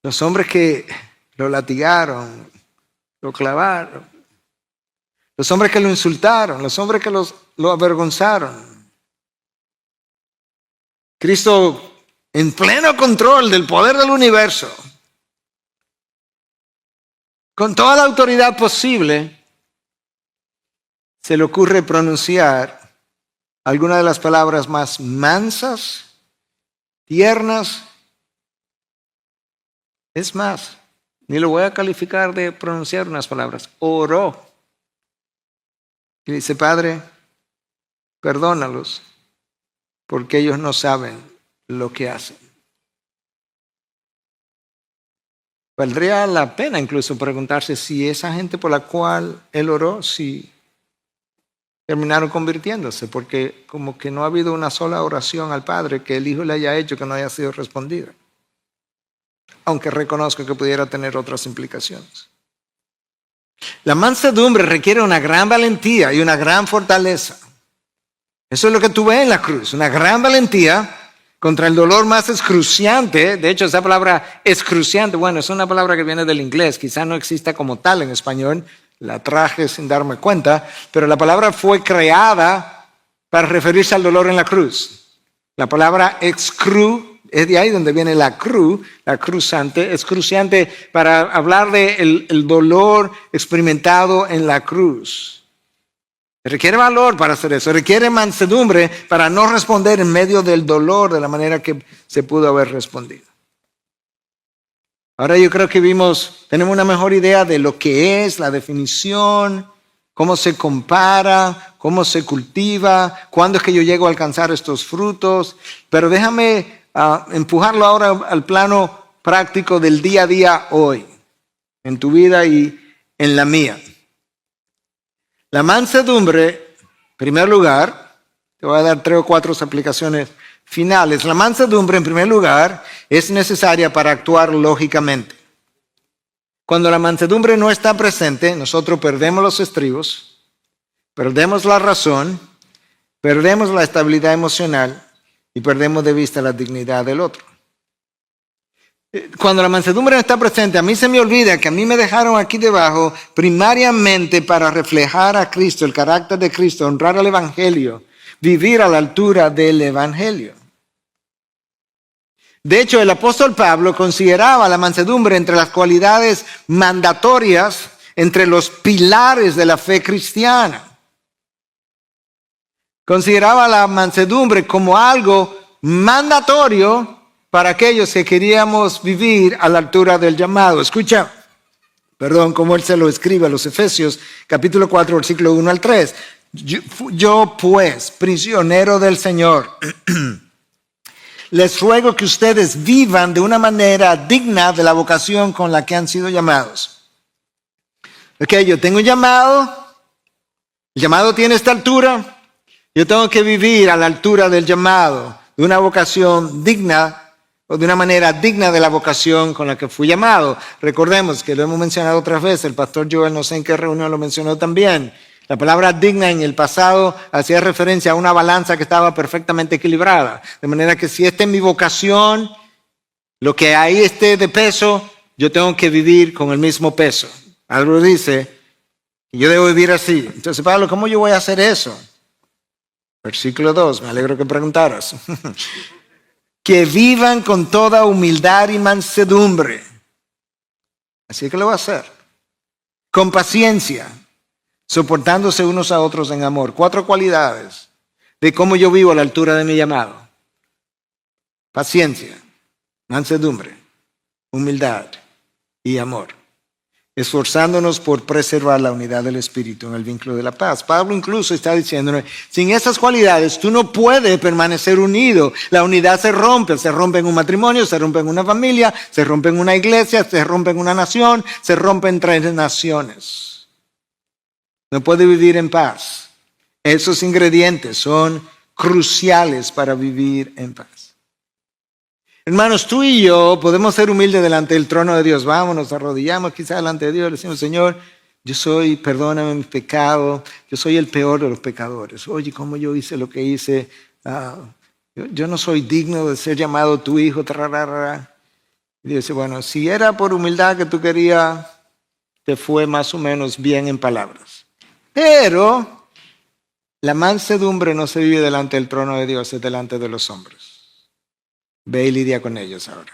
los hombres que lo latigaron, lo clavaron, los hombres que lo insultaron, los hombres que lo avergonzaron, Cristo en pleno control del poder del universo, con toda la autoridad posible, se le ocurre pronunciar algunas de las palabras más mansas, tiernas. Es más, ni lo voy a calificar de pronunciar unas palabras. Oró. Y dice, Padre, perdónalos, porque ellos no saben lo que hacen. Valdría la pena incluso preguntarse si esa gente por la cual él oró, si terminaron convirtiéndose, porque como que no ha habido una sola oración al Padre que el Hijo le haya hecho que no haya sido respondida. Aunque reconozco que pudiera tener otras implicaciones. La mansedumbre requiere una gran valentía y una gran fortaleza. Eso es lo que tú ves en la cruz, una gran valentía contra el dolor más excruciante. De hecho, esa palabra excruciante, bueno, es una palabra que viene del inglés, quizá no exista como tal en español, la traje sin darme cuenta, pero la palabra fue creada para referirse al dolor en la cruz. La palabra excru es de ahí donde viene la cruzante, excruciante, para hablar de el dolor experimentado en la cruz. Requiere valor para hacer eso, requiere mansedumbre para no responder en medio del dolor de la manera que se pudo haber respondido. Ahora yo creo que tenemos una mejor idea de lo que es la definición, cómo se compara, cómo se cultiva, cuándo es que yo llego a alcanzar estos frutos. Pero déjame empujarlo ahora al plano práctico del día a día hoy, en tu vida y en la mía. La mansedumbre, en primer lugar, te voy a dar 3 o 4 aplicaciones finales. La mansedumbre, en primer lugar, es necesaria para actuar lógicamente. Cuando la mansedumbre no está presente, nosotros perdemos los estribos, perdemos la razón, perdemos la estabilidad emocional y perdemos de vista la dignidad del otro. Cuando la mansedumbre no está presente, a mí se me olvida que a mí me dejaron aquí debajo primariamente para reflejar a Cristo, el carácter de Cristo, honrar al Evangelio, vivir a la altura del Evangelio. De hecho, el apóstol Pablo consideraba la mansedumbre entre las cualidades mandatorias, entre los pilares de la fe cristiana. Consideraba la mansedumbre como algo mandatorio para aquellos que queríamos vivir a la altura del llamado. Escucha, como él se lo escribe a los Efesios, capítulo 4, versículo 1 al 3. Yo pues, prisionero del Señor, les ruego que ustedes vivan de una manera digna de la vocación con la que han sido llamados. Yo tengo un llamado, el llamado tiene esta altura, yo tengo que vivir a la altura del llamado, de una vocación digna o de una manera digna de la vocación con la que fui llamado. Recordemos que lo hemos mencionado otras veces, el pastor Joel, no sé en qué reunión lo mencionó también. La palabra digna en el pasado hacía referencia a una balanza que estaba perfectamente equilibrada. De manera que si esta es mi vocación, lo que ahí esté de peso, yo tengo que vivir con el mismo peso. Algo dice, yo debo vivir así. Entonces, Pablo, ¿cómo yo voy a hacer eso? Versículo 2, me alegro que preguntaras. Que vivan con toda humildad y mansedumbre. Así que lo va a hacer. Con paciencia, soportándose unos a otros en amor. 4 cualidades de cómo yo vivo a la altura de mi llamado. Paciencia, mansedumbre, humildad y amor. Esforzándonos por preservar la unidad del Espíritu en el vínculo de la paz. Pablo incluso está diciéndonos, sin esas cualidades tú no puedes permanecer unido. La unidad se rompe en un matrimonio, se rompe en una familia, se rompe en una iglesia, se rompe en una nación, se rompe en 3 naciones. No puede vivir en paz. Esos ingredientes son cruciales para vivir en paz. Hermanos, tú y yo podemos ser humildes delante del trono de Dios. Vámonos, arrodillamos quizás delante de Dios, le decimos, Señor, perdóname mis pecados, yo soy el peor de los pecadores. Oye, ¿cómo yo hice lo que hice? Yo no soy digno de ser llamado tu hijo. Y Dios dice, bueno, si era por humildad que tú querías, te fue más o menos bien en palabras. Pero la mansedumbre no se vive delante del trono de Dios, es delante de los hombres. Ve y lidia con ellos ahora.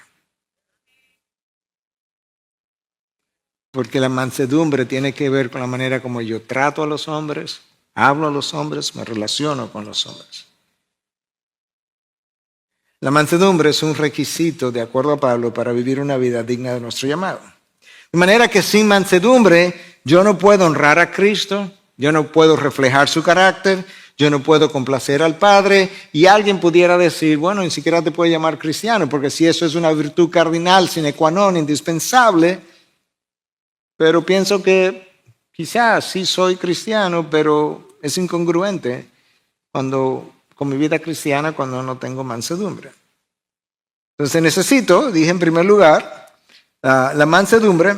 Porque la mansedumbre tiene que ver con la manera como yo trato a los hombres, hablo a los hombres, me relaciono con los hombres. La mansedumbre es un requisito, de acuerdo a Pablo, para vivir una vida digna de nuestro llamado. De manera que sin mansedumbre yo no puedo honrar a Cristo, yo no puedo reflejar su carácter, yo no puedo complacer al Padre, y alguien pudiera decir, bueno, ni siquiera te puede llamar cristiano, porque si eso es una virtud cardinal, sine qua non, indispensable, pero pienso que quizás sí soy cristiano, pero es incongruente con mi vida cristiana cuando no tengo mansedumbre. Entonces dije en primer lugar, la mansedumbre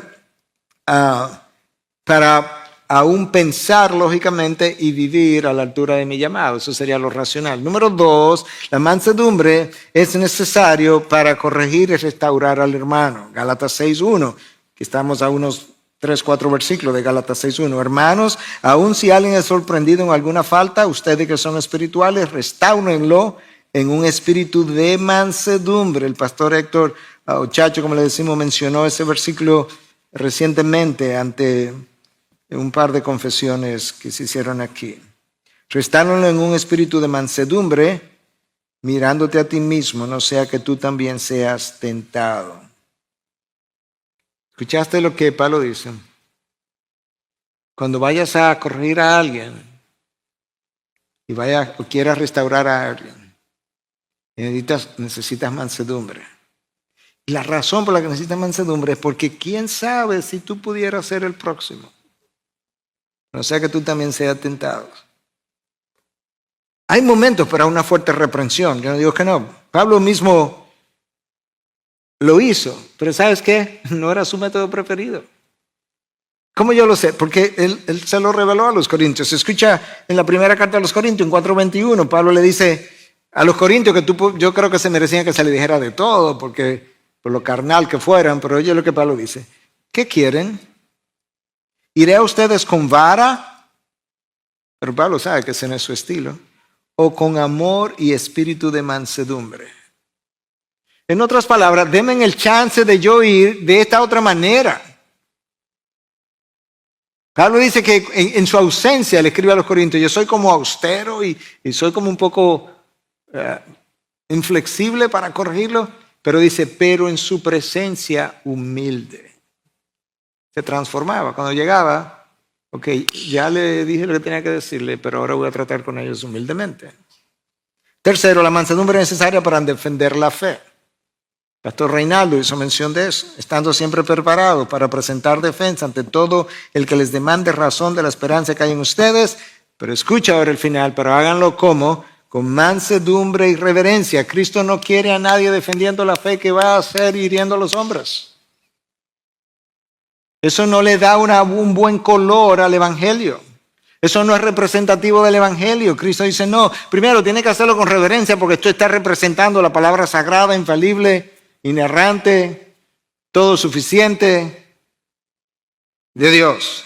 para aún pensar lógicamente y vivir a la altura de mi llamado. Eso sería lo racional. Número 2, la mansedumbre es necesario para corregir y restaurar al hermano. Gálatas 6:1, que estamos a unos 3-4 versículos de Gálatas 6:1. Hermanos, aun si alguien es sorprendido en alguna falta, ustedes que son espirituales, restáurenlo en un espíritu de mansedumbre. El pastor Héctor Ochacho, como le decimos, mencionó ese versículo recientemente ante un par de confesiones que se hicieron aquí. Restáurenlo en un espíritu de mansedumbre, mirándote a ti mismo, no sea que tú también seas tentado. ¿Escuchaste lo que Pablo dice? Cuando vayas a corregir a alguien y o quieras restaurar a alguien, necesitas mansedumbre. Y la razón por la que necesitas mansedumbre es porque quién sabe si tú pudieras ser el próximo. No sea que tú también seas tentado. Hay momentos para una fuerte reprensión. Yo no digo que no. Pablo mismo lo hizo, pero ¿sabes qué? No era su método preferido. ¿Cómo yo lo sé? Porque él se lo reveló a los corintios. Se escucha en la primera carta a los corintios, en 4:21, Pablo le dice a los corintios que yo creo que se merecían que se le dijera de todo, porque por lo carnal que fueran, pero oye lo que Pablo dice. ¿Qué quieren? ¿Iré a ustedes con vara? Pero Pablo sabe que ese no es su estilo. ¿O con amor y espíritu de mansedumbre? En otras palabras, denme el chance de yo ir de esta otra manera. Pablo dice que en su ausencia le escribe a los corintios, yo soy como austero y soy como un poco inflexible para corregirlo, pero dice, pero en su presencia humilde. Se transformaba. Cuando llegaba, ok, ya le dije lo que tenía que decirle, pero ahora voy a tratar con ellos humildemente. Tercero, la mansedumbre es necesaria para defender la fe. Pastor Reinaldo hizo mención de eso, estando siempre preparado para presentar defensa ante todo el que les demande razón de la esperanza que hay en ustedes. Pero escucha ahora el final, pero háganlo como con mansedumbre y reverencia. Cristo no quiere a nadie defendiendo la fe que va a hacer hiriendo a los hombres. Eso no le da un buen color al evangelio. Eso no es representativo del evangelio. Cristo dice, no, primero tiene que hacerlo con reverencia porque tú estás representando la palabra sagrada, infalible, inerrante, todo suficiente de Dios.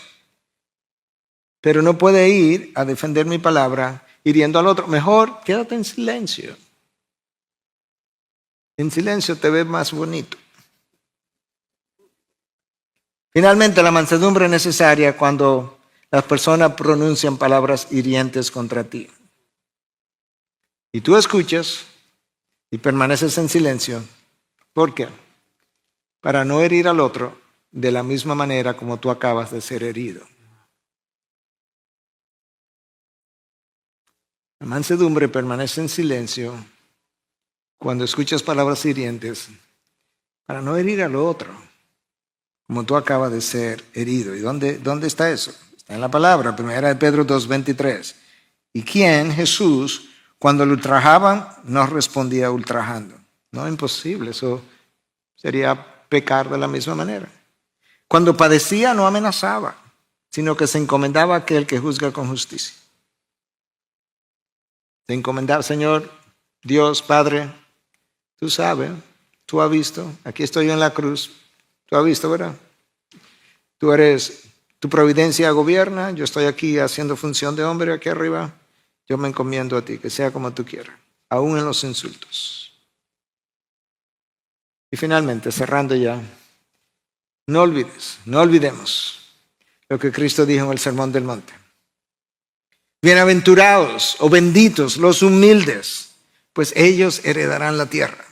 Pero no puede ir a defender mi palabra hiriendo al otro. Mejor quédate en silencio. En silencio te ves más bonito. Finalmente, la mansedumbre es necesaria cuando las personas pronuncian palabras hirientes contra ti. Y tú escuchas y permaneces en silencio. ¿Por qué? Para no herir al otro de la misma manera como tú acabas de ser herido. La mansedumbre permanece en silencio cuando escuchas palabras hirientes para no herir al otro como tú acabas de ser herido. ¿Y dónde está eso? Está en la palabra, 1 Pedro 2:23. ¿Y quién, Jesús, cuando lo ultrajaban, no respondía ultrajando? No, imposible, eso sería pecar de la misma manera. Cuando padecía, no amenazaba, sino que se encomendaba a aquel que juzga con justicia. Se encomendaba, Señor, Dios, Padre, tú sabes, tú has visto, aquí estoy yo en la cruz. Tú has visto, ¿verdad? Tu providencia gobierna, yo estoy aquí haciendo función de hombre aquí arriba, yo me encomiendo a ti, que sea como tú quieras, aún en los insultos. Y finalmente, cerrando ya, no olvidemos lo que Cristo dijo en el Sermón del Monte. Bienaventurados o benditos los humildes, pues ellos heredarán la tierra.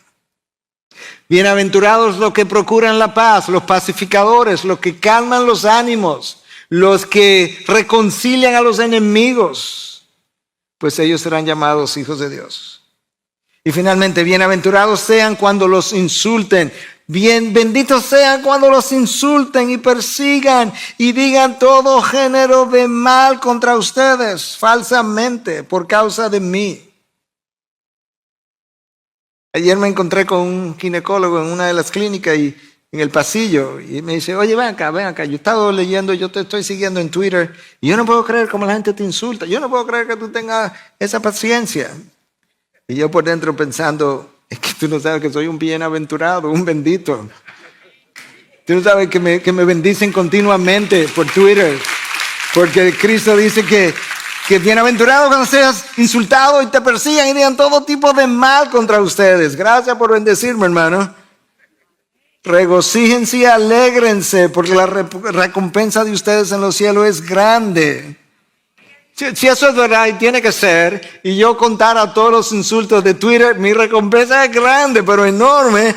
Bienaventurados los que procuran la paz, los pacificadores, los que calman los ánimos, los que reconcilian a los enemigos, pues ellos serán llamados hijos de Dios. Y finalmente, bienaventurados sean cuando los insulten. Benditos sean cuando los insulten y persigan y digan todo género de mal contra ustedes falsamente por causa de mí. Ayer me encontré con un ginecólogo en una de las clínicas y en el pasillo y me dice, oye, ven acá, yo he estado leyendo, yo te estoy siguiendo en Twitter y yo no puedo creer cómo la gente te insulta, yo no puedo creer que tú tengas esa paciencia. Y yo por dentro pensando, es que tú no sabes que soy un bienaventurado, un bendito. Tú no sabes que me bendicen continuamente por Twitter, porque Cristo dice que bienaventurado cuando seas insultado y te persigan y digan todo tipo de mal contra ustedes. Gracias por bendecirme, hermano. Regocíjense y alégrense, porque la recompensa de ustedes en los cielos es grande. Si eso es verdad y tiene que ser, y yo contara todos los insultos de Twitter, mi recompensa es grande, pero enorme.